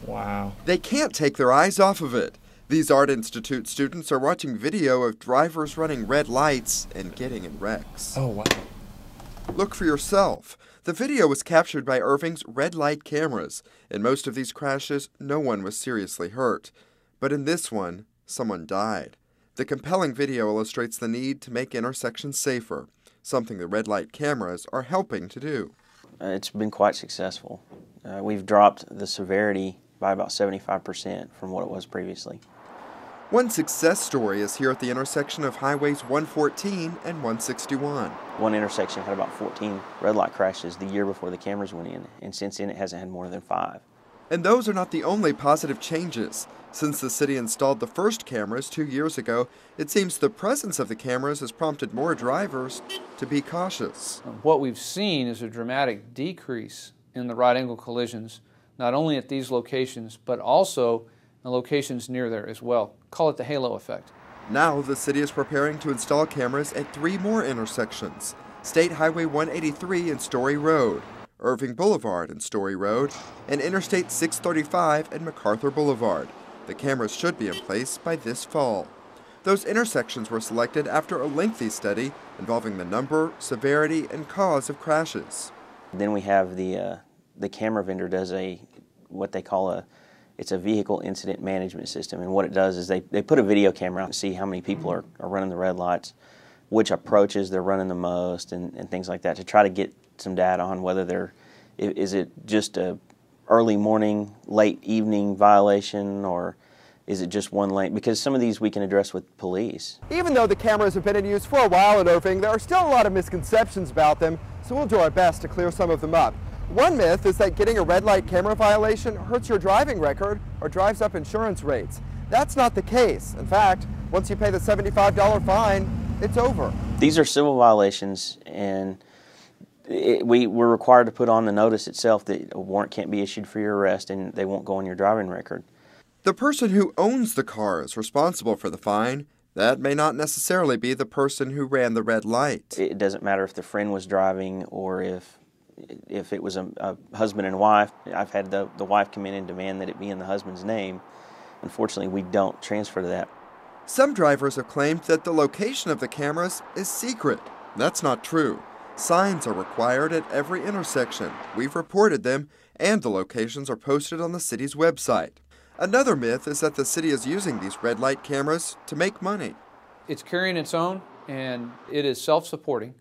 Wow. They can't take their eyes off of it. These Art Institute students are watching video of drivers running red lights and getting in wrecks. Oh, wow. Look for yourself. The video was captured by Irving's red light cameras. In most of these crashes, no one was seriously hurt. But in this one, someone died. The compelling video illustrates the need to make intersections safer, something the red light cameras are helping to do. It's been quite successful. We've dropped the severity by about 75% from what it was previously. One success story is here at the intersection of Highways 114 and 161. One intersection had about 14 red light crashes the year before the cameras went in, and since then it hasn't had more than 5. And those are not the only positive changes. Since the city installed the first cameras 2 years ago, it seems the presence of the cameras has prompted more drivers to be cautious. What we've seen is a dramatic decrease in the right-angle collisions, not only at these locations, but also in locations near there as well. Call it the halo effect. Now the city is preparing to install cameras at 3 more intersections: State Highway 183 and Story Road, Irving Boulevard and Story Road, and Interstate 635 and MacArthur Boulevard. The cameras should be in place by this fall. Those intersections were selected after a lengthy study involving the number, severity, and cause of crashes. Then we have the camera vendor does what they call it's a vehicle incident management system, and what it does is they put a video camera out to see how many people are running the red lights, which approaches they're running the most, and things like that, to try to get some data on whether is it just a early morning, late evening violation, or is it just one lane? Because some of these we can address with police. Even though the cameras have been in use for a while at Irving, there are still a lot of misconceptions about them, so we'll do our best to clear some of them up. One myth is that getting a red light camera violation hurts your driving record or drives up insurance rates. That's not the case. In fact, once you pay the $75 fine, it's over. These are civil violations, and we're required to put on the notice itself that a warrant can't be issued for your arrest, and they won't go on your driving record. The person who owns the car is responsible for the fine. That may not necessarily be the person who ran the red light. It doesn't matter if the friend was driving or if it was a husband and wife. I've had the wife come in and demand that it be in the husband's name. Unfortunately, we don't transfer to that. Some drivers have claimed that the location of the cameras is secret. That's not true. Signs are required at every intersection. We've reported them, and the locations are posted on the city's website. Another myth is that the city is using these red light cameras to make money. It's carrying its own, and it is self-supporting,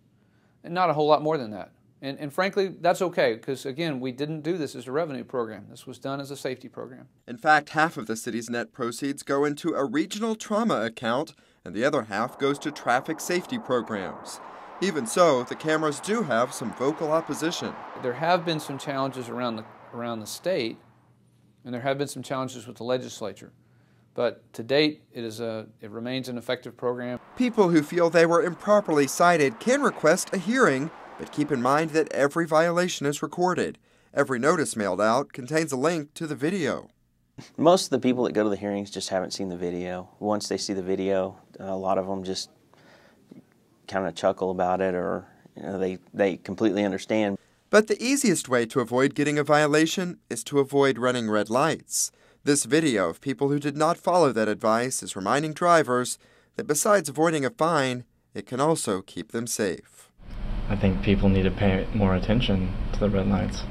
and not a whole lot more than that. And frankly, that's okay, because again, we didn't do this as a revenue program. This was done as a safety program. In fact, half of the city's net proceeds go into a regional trauma account, and the other half goes to traffic safety programs. Even so, the cameras do have some vocal opposition. There have been some challenges around the state, and there have been some challenges with the legislature. But to date, it remains an effective program. People who feel they were improperly cited can request a hearing, but keep in mind that every violation is recorded. Every notice mailed out contains a link to the video. Most of the people that go to the hearings just haven't seen the video. Once they see the video, a lot of them just kind of chuckle about it, or they completely understand. But the easiest way to avoid getting a violation is to avoid running red lights. This video of people who did not follow that advice is reminding drivers that besides avoiding a fine, it can also keep them safe. I think people need to pay more attention to the red lights.